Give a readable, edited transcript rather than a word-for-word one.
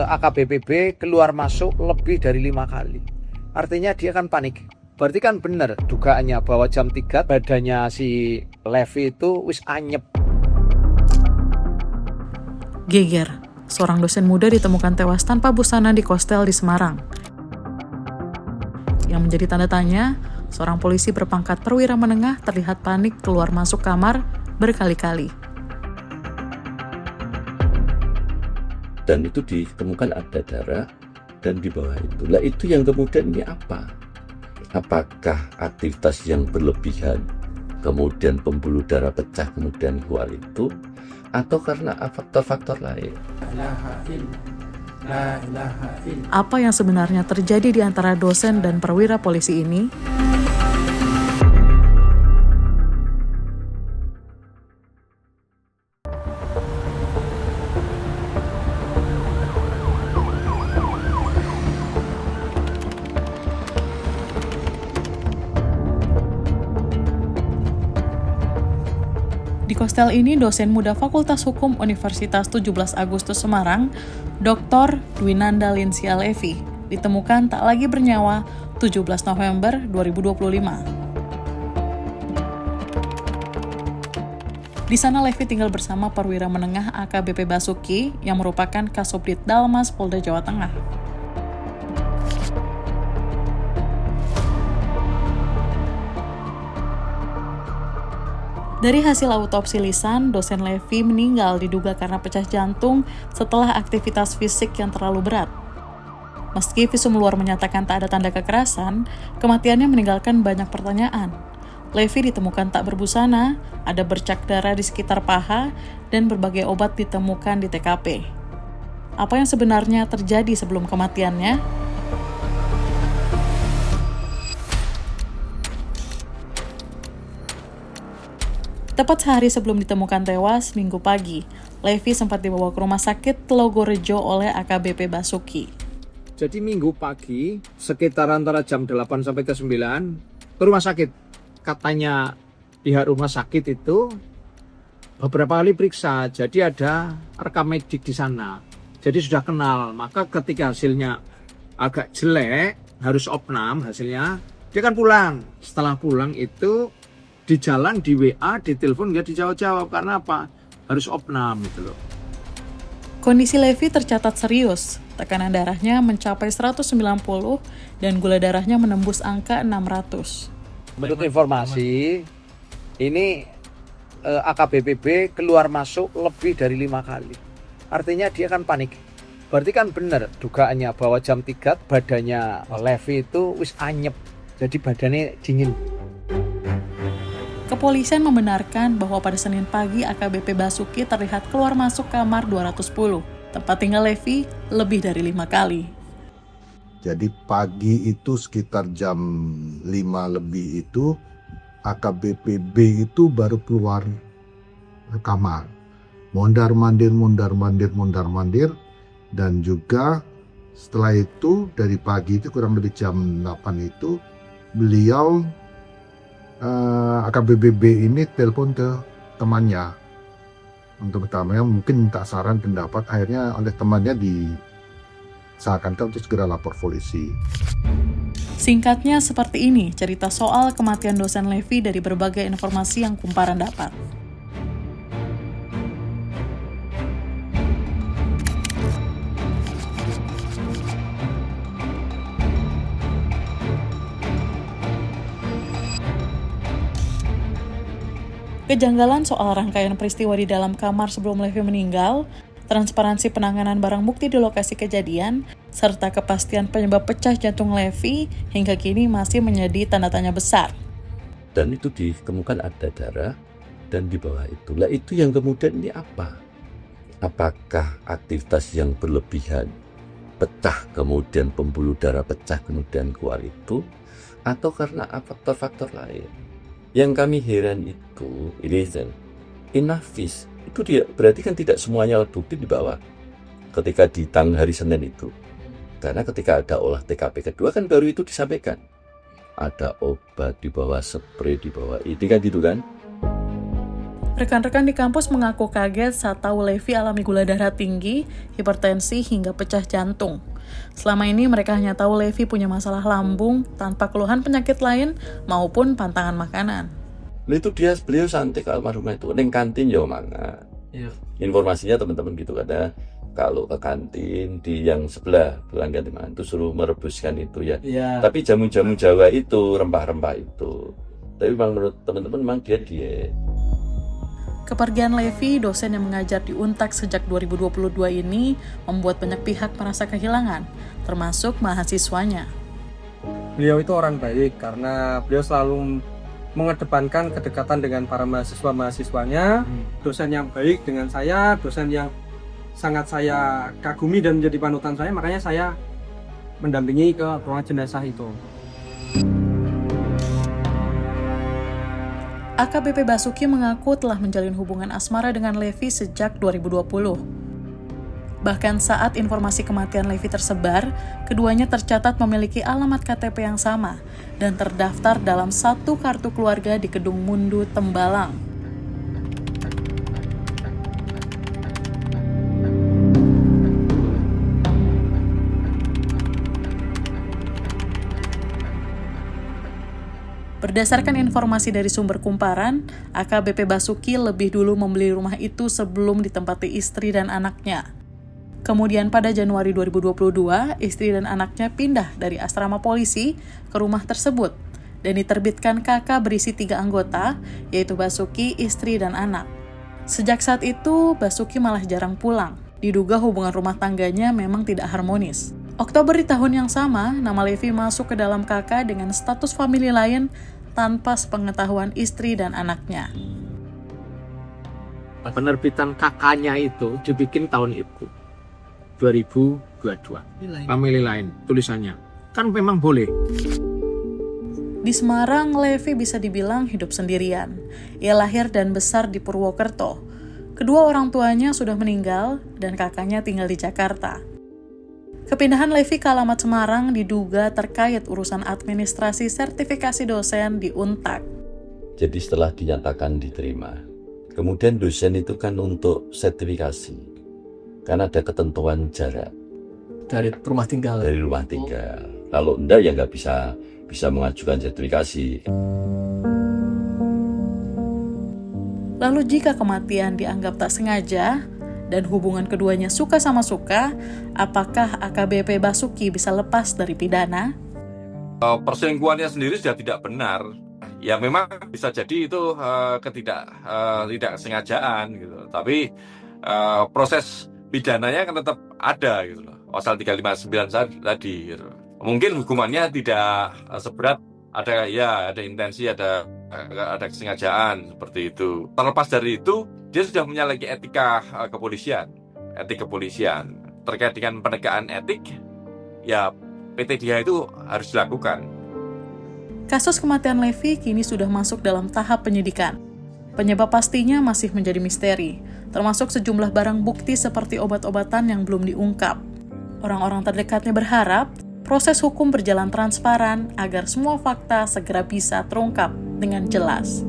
AKBPB keluar masuk lebih dari 5 kali. Artinya dia kan panik. Berarti kan benar dugaannya bahwa jam 3 badannya si Levi itu wis anyep. Geger, seorang dosen muda ditemukan tewas tanpa busana di Kostel di Semarang. Yang menjadi tanda tanya, seorang polisi berpangkat perwira menengah terlihat panik keluar masuk kamar berkali-kali. Dan itu ditemukan ada darah dan di bawah itu. Lah itu yang kemudian ini apa? Apakah aktivitas yang berlebihan, kemudian pembuluh darah pecah kemudian keluar itu, atau karena faktor-faktor lain? Apa yang sebenarnya terjadi di antara dosen dan perwira polisi ini? Di Kostel ini, dosen muda Fakultas Hukum Universitas 17 Agustus Semarang, Dr. Dwinanda Linsia Levi, ditemukan tak lagi bernyawa 17 November 2025. Di sana Levi tinggal bersama perwira menengah AKBP Basuki yang merupakan Kasubdit Dalmas Polda Jawa Tengah. Dari hasil autopsi lisan, dosen Levi meninggal diduga karena pecah jantung setelah aktivitas fisik yang terlalu berat. Meski visum luar menyatakan tak ada tanda kekerasan, kematiannya meninggalkan banyak pertanyaan. Levi ditemukan tak berbusana, ada bercak darah di sekitar paha, dan berbagai obat ditemukan di TKP. Apa yang sebenarnya terjadi sebelum kematiannya? Tepat sehari sebelum ditemukan tewas, Minggu pagi, Levi sempat dibawa ke rumah sakit Telogorejo oleh AKBP Basuki. Jadi Minggu pagi, sekitar antara jam 8 sampai ke 9, ke rumah sakit. Katanya pihak rumah sakit itu beberapa kali periksa, jadi ada rekam medik di sana. Jadi sudah kenal, maka ketika hasilnya agak jelek, harus opnam hasilnya, dia kan pulang. Setelah pulang itu di jalan, di WA, di telepon nggak dijawab-jawab. Karena apa? Harus opnam gitu loh. Kondisi Levi tercatat serius. Tekanan darahnya mencapai 190 dan gula darahnya menembus angka 600. Menurut informasi, ini AKBPB keluar masuk lebih dari 5 kali. Artinya dia kan panik. Berarti kan benar dugaannya bahwa jam 3 badannya Levi itu wis anyep. Jadi badannya dingin. Kepolisian membenarkan bahwa pada Senin pagi AKBP Basuki terlihat keluar masuk kamar 210, tempat tinggal Levi lebih dari 5 kali. Jadi pagi itu sekitar jam 5 lebih itu AKBP B itu baru keluar kamar. Mondar-mandir, dan juga setelah itu dari pagi itu kurang lebih jam 8 itu beliau AKBP B ini telepon ke temannya untuk pertamanya mungkin minta saran pendapat, akhirnya oleh temannya disarankan untuk segera lapor polisi. Singkatnya seperti ini cerita soal kematian dosen Levi dari berbagai informasi yang kumparan dapat. Kejanggalan soal rangkaian peristiwa di dalam kamar sebelum Levi meninggal, transparansi penanganan barang bukti di lokasi kejadian, serta kepastian penyebab pecah jantung Levi hingga kini masih menjadi tanda tanya besar. Dan itu ditemukan ada darah dan di bawah itu. Lah itu yang kemudian ini apa? Apakah aktivitas yang berlebihan, pecah kemudian pembuluh darah pecah kemudian keluar itu, atau karena faktor-faktor lain? Yang kami heran itu, inafis, itu dia berarti kan tidak semuanya alat bukti dibawa ketika di hari Senin itu. Karena ketika ada olah TKP kedua kan baru itu disampaikan. Ada obat di bawah, spray di bawah, ini kan gitu kan. Rekan-rekan di kampus mengaku kaget saat tahu Levi alami gula darah tinggi, hipertensi, hingga pecah jantung. Selama ini mereka hanya tahu Levi punya masalah lambung tanpa keluhan penyakit lain maupun pantangan makanan. Itu beliau santai ke almarhumah itu, neng kantin ya mangan. Iya. Informasinya teman-teman gitu, ada kalau ke kantin di yang sebelah pelanggan itu suruh merebuskan itu ya. Iya. Tapi jamu-jamu Jawa itu, rempah-rempah itu. Tapi memang menurut teman-teman memang dia diet. Kepergian Levi, dosen yang mengajar di Untak sejak 2022 ini, membuat banyak pihak merasa kehilangan, termasuk mahasiswanya. Beliau itu orang baik karena beliau selalu mengedepankan kedekatan dengan para mahasiswa-mahasiswanya. Dosen yang baik dengan saya, dosen yang sangat saya kagumi dan menjadi panutan saya, makanya saya mendampingi ke ruang jenazah itu. AKBP Basuki mengaku telah menjalin hubungan asmara dengan Levi sejak 2020. Bahkan saat informasi kematian Levi tersebar, keduanya tercatat memiliki alamat KTP yang sama dan terdaftar dalam satu kartu keluarga di Kedung Mundu, Tembalang. Berdasarkan informasi dari sumber kumparan, AKBP Basuki lebih dulu membeli rumah itu sebelum ditempati istri dan anaknya. Kemudian pada Januari 2022, istri dan anaknya pindah dari asrama polisi ke rumah tersebut dan diterbitkan KK berisi 3 anggota, yaitu Basuki, istri, dan anak. Sejak saat itu, Basuki malah jarang pulang. Diduga hubungan rumah tangganya memang tidak harmonis. Oktober di tahun yang sama, nama Levi masuk ke dalam KK dengan status famili lain tanpa sepengetahuan istri dan anaknya. Penerbitan kakaknya itu dibikin tahun itu 2022. Famili lain tulisannya. Kan memang boleh. Di Semarang, Levi bisa dibilang hidup sendirian. Ia lahir dan besar di Purwokerto. Kedua orang tuanya sudah meninggal dan kakaknya tinggal di Jakarta. Kepindahan Levi ke alamat Semarang diduga terkait urusan administrasi sertifikasi dosen di Untak. Jadi setelah dinyatakan diterima, kemudian dosen itu kan untuk sertifikasi, kan ada ketentuan jarak Dari rumah tinggal. dari rumah tinggal. Kalau enggak ya nggak bisa mengajukan sertifikasi. Lalu jika kematian dianggap tak sengaja dan hubungan keduanya suka sama suka, apakah AKBP Basuki bisa lepas dari pidana? Perselingkuhannya sendiri sudah tidak benar. Ya memang bisa jadi itu tidak sengajaan gitu. Tapi proses pidananya kan tetap ada gitu loh. Pasal 359 tadi gitu. Mungkin hukumannya tidak seberat ada intensi, ada kesengajaan seperti itu. Terlepas dari itu, dia sudah menyalahi etika kepolisian terkait dengan penegakan etik. Ya PTDH itu harus dilakukan. Kasus kematian Levi kini sudah masuk dalam tahap penyidikan. Penyebab pastinya masih menjadi misteri, termasuk sejumlah barang bukti seperti obat-obatan yang belum diungkap. Orang-orang terdekatnya berharap proses hukum berjalan transparan agar semua fakta segera bisa terungkap dengan jelas.